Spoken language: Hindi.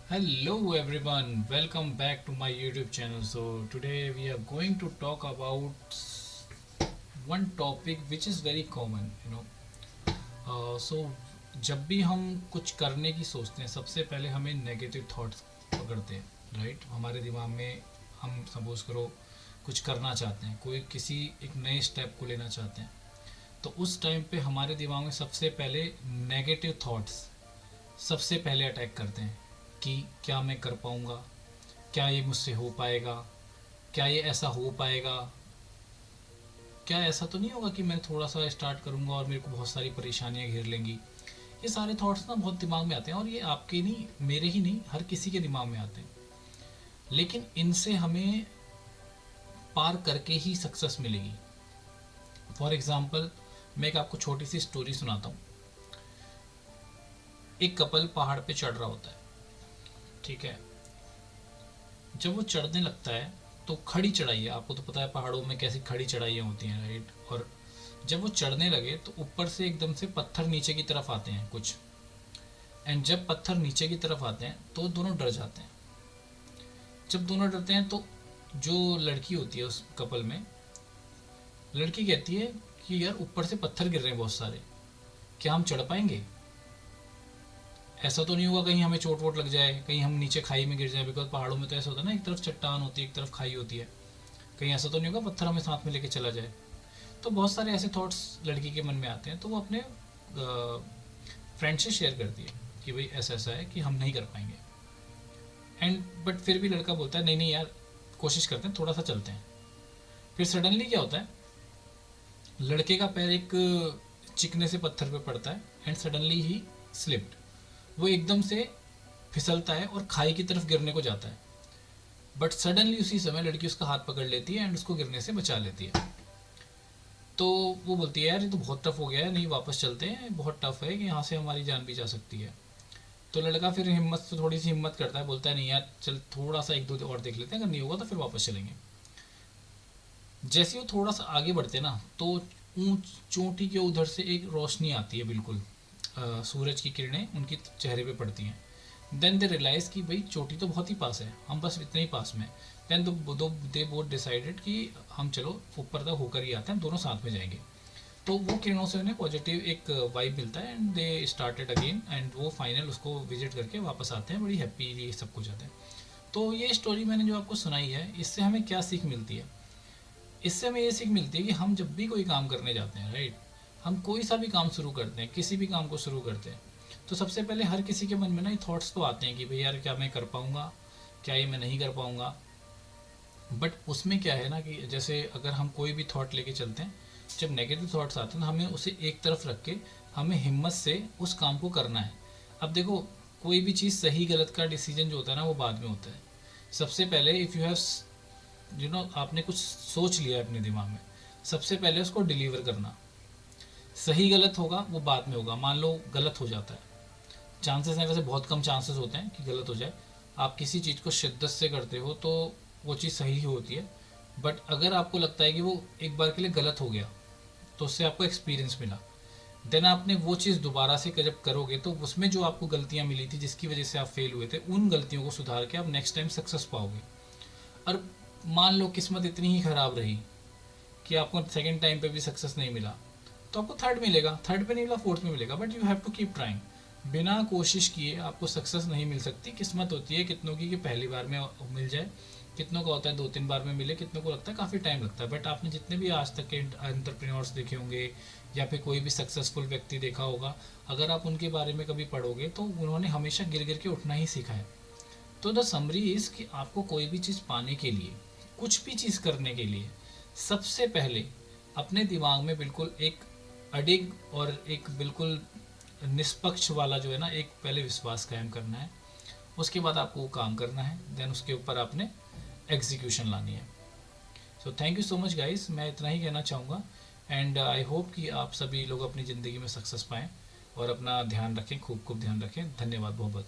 Hello everyone, welcome back to my YouTube channel. So today we are going to talk about one topic which is very common. So जब भी हम कुछ करने की सोचते हैं सबसे पहले हमें नेगेटिव थॉट्स पकड़ते हैं, राइट। हमारे दिमाग में हम सपोज करो कुछ करना चाहते हैं, कोई किसी एक नए स्टेप को लेना चाहते हैं, तो उस टाइम पे हमारे दिमाग में सबसे पहले नेगेटिव थॉट्स सबसे पहले अटैक करते हैं कि क्या मैं कर पाऊँगा, क्या ये मुझसे हो पाएगा, क्या ये ऐसा हो पाएगा, क्या ऐसा तो नहीं होगा कि मैं थोड़ा सा स्टार्ट करूँगा और मेरे को बहुत सारी परेशानियाँ घेर लेंगी। ये सारे थॉट्स ना बहुत दिमाग में आते हैं और ये आपके नहीं, मेरे ही नहीं, हर किसी के दिमाग में आते हैं। लेकिन इनसे हमें पार करके ही सक्सेस मिलेगी। फॉर एग्ज़ाम्पल मैं एक आपको छोटी सी स्टोरी सुनाता हूँ। एक कपल पहाड़ पे चढ़ रहा होता है, ठीक है। जब वो चढ़ने लगता है तो खड़ी चढ़ाई है, आपको तो पता है पहाड़ों में कैसी खड़ी चढ़ाइयाँ होती हैं, राइट। और जब वो चढ़ने लगे तो ऊपर से एकदम से पत्थर नीचे की तरफ आते हैं कुछ, एंड जब पत्थर नीचे की तरफ आते हैं तो दोनों डर जाते हैं। जब दोनों डरते हैं तो जो लड़की होती है उस कपल में, लड़की कहती है कि यार ऊपर से पत्थर गिर रहे हैं बहुत सारे, क्या हम चढ़ पाएंगे? ऐसा तो नहीं होगा कहीं हमें चोट वोट लग जाए, कहीं हम नीचे खाई में गिर जाए, बिकॉज पहाड़ों में तो ऐसा होता है ना, एक तरफ चट्टान होती है एक तरफ खाई होती है, कहीं ऐसा तो नहीं होगा पत्थर हमें साथ में लेके चला जाए। तो बहुत सारे ऐसे थॉट्स लड़की के मन में आते हैं, तो वो अपने फ्रेंड से शेयर करती है कि भाई ऐसा ऐसा है कि हम नहीं कर पाएंगे। एंड बट फिर भी लड़का बोलता है नहीं नहीं यार, कोशिश करते हैं, थोड़ा सा चलते हैं। फिर सडनली क्या होता है, लड़के का पैर एक चिकने से पत्थर पे पड़ता है एंड सडनली ही स्लिप्ड। वो एकदम से फिसलता है और खाई की तरफ गिरने को जाता है, बट सडनली उसी समय लड़की उसका हाथ पकड़ लेती है एंड उसको गिरने से बचा लेती है। तो वो बोलती है यार ये तो बहुत टफ हो गया है, नहीं वापस चलते हैं, बहुत टफ है कि यहाँ से हमारी जान भी जा सकती है। तो लड़का फिर हिम्मत से थोड़ी सी हिम्मत करता है, बोलता है नहीं यार चल थोड़ा सा एक दो और देख लेते हैं, अगर नहीं होगा तो फिर वापस चलेंगे। जैसे वो थोड़ा सा आगे बढ़ते ना तो ऊंच चोटी के उधर से एक रोशनी आती है, बिल्कुल सूरज की किरणें उनके चेहरे पे पड़ती हैं। देन दे रियलाइज कि भाई चोटी तो बहुत ही पास है, हम बस इतने ही पास में। देन दे बोथ डिसाइडेड कि हम चलो ऊपर तक होकर ही आते हैं, दोनों साथ में जाएंगे। तो वो किरणों से उन्हें पॉजिटिव एक वाइब मिलता है and they started again, and वो फाइनल उसको विजिट करके वापस आते हैं, बड़ी हैप्पी सब कुछ आते हैं। तो ये स्टोरी मैंने जो आपको सुनाई है, इससे हमें क्या सीख मिलती है? इससे हमें ये सीख मिलती है कि हम जब भी कोई काम करने जाते हैं, राइट, हम कोई सा भी काम शुरू करते हैं, किसी भी काम को शुरू करते हैं, तो सबसे पहले हर किसी के मन में ना ये थॉट्स तो आते हैं कि भाई यार क्या मैं कर पाऊँगा, क्या ये मैं नहीं कर पाऊँगा। बट उसमें क्या है ना कि जैसे अगर हम कोई भी थॉट लेके चलते हैं, जब नेगेटिव थॉट्स आते हैं ना, हमें उसे एक तरफ रख के हमें हिम्मत से उस काम को करना है। अब देखो, कोई भी चीज़ सही गलत का डिसीजन जो होता है ना वो बाद में होता है। सबसे पहले इफ़ यू हैव आपने कुछ सोच लिया है अपने दिमाग में, सबसे पहले उसको डिलीवर करना। सही गलत होगा वो बाद में होगा। मान लो गलत हो जाता है, चांसेस हैं, वैसे बहुत कम चांसेस होते हैं कि गलत हो जाए। आप किसी चीज़ को शिद्दत से करते हो तो वो चीज़ सही ही होती है। बट अगर आपको लगता है कि वो एक बार के लिए गलत हो गया तो उससे आपको एक्सपीरियंस मिला, देन आपने वो चीज़ दोबारा से जब करोगे तो उसमें जो आपको गलतियाँ मिली थी जिसकी वजह से आप फेल हुए थे, उन गलतियों को सुधार के आप नेक्स्ट टाइम सक्सेस पाओगे। और मान लो किस्मत इतनी ही ख़राब रही कि आपको सेकंड टाइम पे भी सक्सेस नहीं मिला, तो आपको थर्ड मिलेगा, थर्ड पे नहीं मिला फोर्थ में मिलेगा, but you have to keep trying. बिना कोशिश किए आपको सक्सेस नहीं मिल सकती। किस्मत होती है कितनों की कि पहली बार में मिल जाए, कितनों का होता है दो तीन बार में मिले, कितनों को लगता है काफ़ी टाइम लगता है। बट आपने जितने भी आज तक के एंटरप्रेन्योर्स देखे होंगे या फिर कोई भी सक्सेसफुल व्यक्ति देखा होगा, अगर आप उनके बारे में कभी पढ़ोगे तो उन्होंने हमेशा गिर गिर के उठना ही सीखा है। तो द समरी इज़ कि आपको कोई भी चीज़ पाने के लिए, कुछ भी चीज़ करने के लिए, सबसे पहले अपने दिमाग में बिल्कुल एक अडिग और एक बिल्कुल निष्पक्ष वाला जो है ना, एक पहले विश्वास कायम करना है। उसके बाद आपको वो काम करना है, देन उसके ऊपर आपने एग्जीक्यूशन लानी है। So thank you so much guys, मैं इतना ही कहना चाहूँगा। एंड आई होप कि आप सभी लोग अपनी ज़िंदगी में सक्सेस पाएँ और अपना ध्यान रखें, खूब खूब ध्यान रखें। धन्यवाद बहुत बहुत।